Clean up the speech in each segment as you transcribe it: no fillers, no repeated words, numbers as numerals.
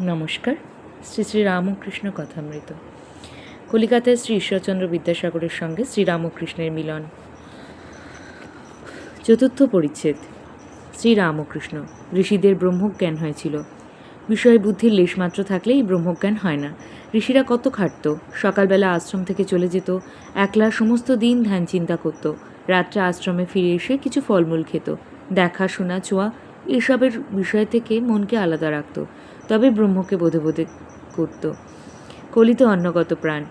নমস্কার। শ্রী শ্রী রামকৃষ্ণ কথামৃত। কলিকাতায় শ্রী ঈশ্বরচন্দ্র বিদ্যাসাগরের সঙ্গে শ্রীরামকৃষ্ণের মিলন। চতুর্থ পরিচ্ছেদ। শ্রীরামকৃষ্ণ। ঋষিদের ব্রহ্মজ্ঞান হয়েছিল। বিষয় বুদ্ধির লেশমাত্র থাকলেই ব্রহ্মজ্ঞান হয় না। ঋষিরা কত খাটত। সকালবেলা আশ্রম থেকে চলে যেত, একলা সমস্ত দিন ধ্যান চিন্তা করত। রাত্রে আশ্রমে ফিরে এসে কিছু ফলমূল খেত। দেখা শোনা ছোঁয়া এসবের বিষয় থেকে মনকে আলাদা রাখত, তবে ব্রহ্মকে বোধে বোধে করত। কলিতে অন্নগত প্রাণ,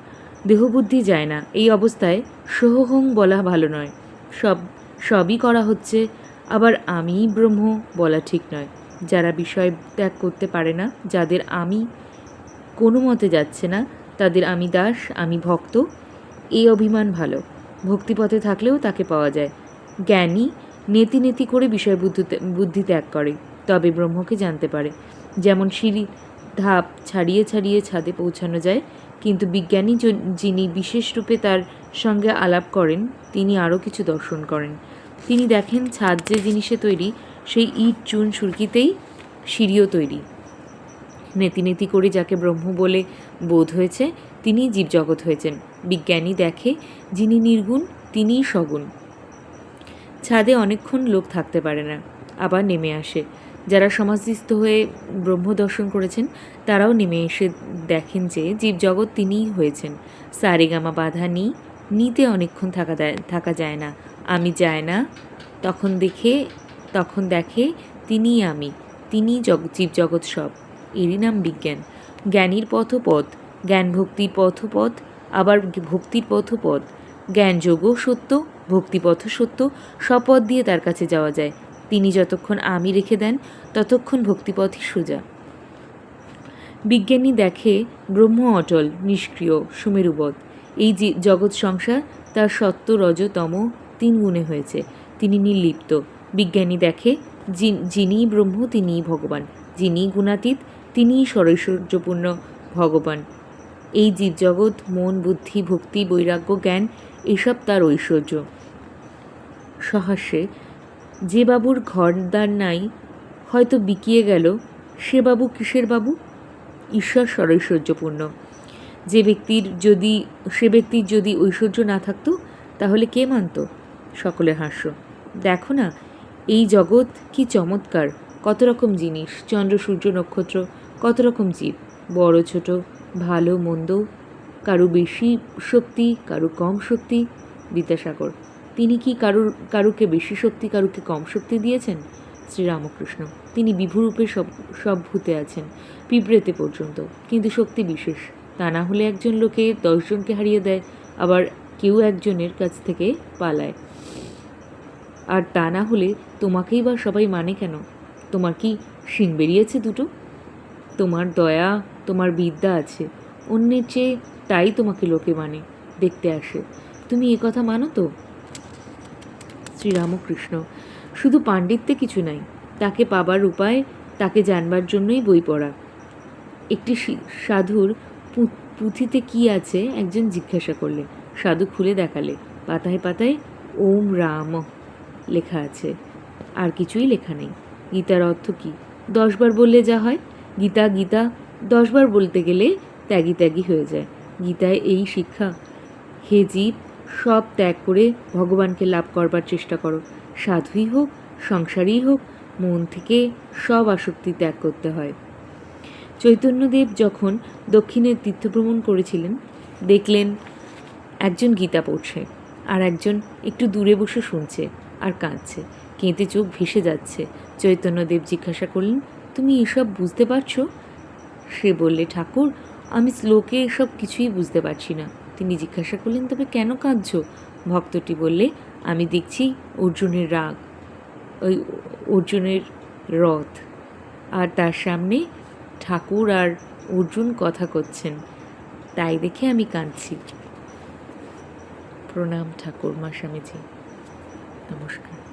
দেহবুদ্ধি যায় না। এই অবস্থায় সোহং বলা ভালো নয়। সবই করা হচ্ছে, আবার আমিই ব্রহ্ম বলা ঠিক নয়। যারা বিষয় ত্যাগ করতে পারে না, যাদের আমি কোনো মতে যাচ্ছে না, তাদের আমি দাস, আমি ভক্ত, এই অভিমান ভালো। ভক্তিপথে থাকলেও তাকে পাওয়া যায়। জ্ঞানী নেতি নেতি করে বিষয় বুদ্ধি ত্যাগ করে, তবে ব্রহ্মকে জানতে পারে। যেমন সিঁড়ি ধাপ ছাড়িয়ে ছাড়িয়ে ছাদে পৌঁছানো যায়, কিন্তু বিজ্ঞানী যিনি বিশেষ রূপে তার সঙ্গে আলাপ করেন, তিনি আরও কিছু দর্শন করেন। তিনি দেখেন ছাদ যে জিনিসে তৈরি, সেই ইট চুন সুরকিতেই সিঁড়িও তৈরি। নেতি নেতি করে যাকে ব্রহ্ম বলে বোধ হয়েছে, তিনিই জীবজগৎ হয়েছেন। বিজ্ঞানী দেখে যিনি নির্গুণ, তিনিই সগুণ। ছাদে অনেকক্ষণ লোক থাকতে পারে না, আবার নেমে আসে। যারা সমাধিস্থ হয়ে ব্রহ্ম দর্শন করেছেন, তারাও নেমে এসে দেখেন যে জীবজগৎ তিনিই হয়েছেন। সারেগামা বাধা নিতে অনেকক্ষণ থাকা যায় না। আমি যায় না, তখন দেখে তিনিই আমি, তিনিই জীবজগৎ সব। এরই নাম বিজ্ঞান। জ্ঞানীর পথপথ, জ্ঞান ভক্তির পথপথ, আবার ভক্তির পথপথ। জ্ঞান যোগও সত্য, ভক্তিপথ সত্য, সব পথ দিয়ে তার কাছে যাওয়া যায়। তিনি যতক্ষণ আমি রেখে দেন, ততক্ষণ ভক্তিপথই সোজা। বিজ্ঞানী দেখে ব্রহ্ম অটল, নিষ্ক্রিয়, সুমেরুবৎ। এই জগৎ সংসার তার সত্য রজ তম 3 গুণে হয়েছে। তিনি নির্লিপ্ত। বিজ্ঞানী দেখে যিনিই ব্রহ্ম, তিনিই ভগবান। যিনিই গুণাতীত, তিনিই সরৈশ্বর্যপূর্ণ ভগবান। এই জীবজগৎ, মন, বুদ্ধি, ভক্তি, বৈরাগ্য, জ্ঞান, এসব তার ঐশ্বর্য। সহাস্যে, যে বাবুর ঘরদার নাই, হয়তো বিকিয়ে গেল, সে বাবু কিসের বাবু? ঈশ্বর সরৈশ্বর্যপূর্ণ। সে ব্যক্তির যদি ঐশ্বর্য না থাকতো, তাহলে কে মানত? সকলের হাস্য। দেখো না, এই জগৎ কি চমৎকার! কত রকম জিনিস, চন্দ্র, সূর্য, নক্ষত্র, কত রকম জীব, বড় ছোট, ভালো মন্দ, কারু বেশি শক্তি, কারু কম শক্তি। বিদ্যাসাগর। তিনি কি কারুকে বেশি শক্তি, কারুকে কম শক্তি দিয়েছেন? শ্রীরামকৃষ্ণ। তিনি বিভুরূপে সব ভূতে আছেন, পিঁপড়েতে পর্যন্ত, কিন্তু শক্তি বিশেষ। তা না হলে একজন লোকে 10 জনকে হারিয়ে দেয়, আবার কেউ একজনের কাছ থেকে পালায়। আর তা না হলে তোমাকেই বা সবাই মানে কেন? তোমার কি শিং বেরিয়েছে দুটো? তোমার দয়া, তোমার বিদ্যা আছে, অন্যের চেয়ে, তাই তোমাকে লোকে মানে, দেখতে আসে। তুমি এ কথা মানো তো? শ্রীরামকৃষ্ণ। শুধু পাণ্ডিত্যে কিছু নাই, তাকে পাবার উপায়, তাকে জানবার জন্যই বই পড়া। একটি সাধুর পুঁথিতে কি আছে একজন জিজ্ঞাসা করলে। সাধু খুলে দেখালে, পাতায় পাতায় ওম রাম লেখা আছে, আর কিছুই লেখা নেই। গীতার অর্থ কি? 10 বার বললে যা হয়। গীতা গীতা 10 বার বলতে গেলে ত্যাগী হয়ে যায়। গীতায় এই শিক্ষা, হে জীব, সব ত্যাগ করে ভগবানকে লাভ করবার চেষ্টা করো। সাধুই হোক, সংসারই হোক, মন থেকে সব আসক্তি ত্যাগ করতে হয়। চৈতন্যদেব যখন দক্ষিণের তীর্থভ্রমণ করেছিলেন, দেখলেন একজন গীতা পড়ছে, আর একজন একটু দূরে বসে শুনছে আর কাঁদছে, কেঁদে চোখ ভেসে যাচ্ছে। চৈতন্যদেব জিজ্ঞাসা করলেন, তুমি এসব বুঝতে পারছো? সে বললে, ঠাকুর, আমি শ্লোকে এসব কিছুই বুঝতে পারছি না। তিনি জিজ্ঞাসা করলেন, তবে কেন কাঁদছো? ভক্তটি বললে, আমি দেখছি অর্জুনের রাগ, ওই অর্জুনের রথ, আর তার সামনে ঠাকুর আর অর্জুন কথা করছেন, তাই দেখে আমি কাঁদছি। প্রণাম ঠাকুর মা স্বামীজি। নমস্কার।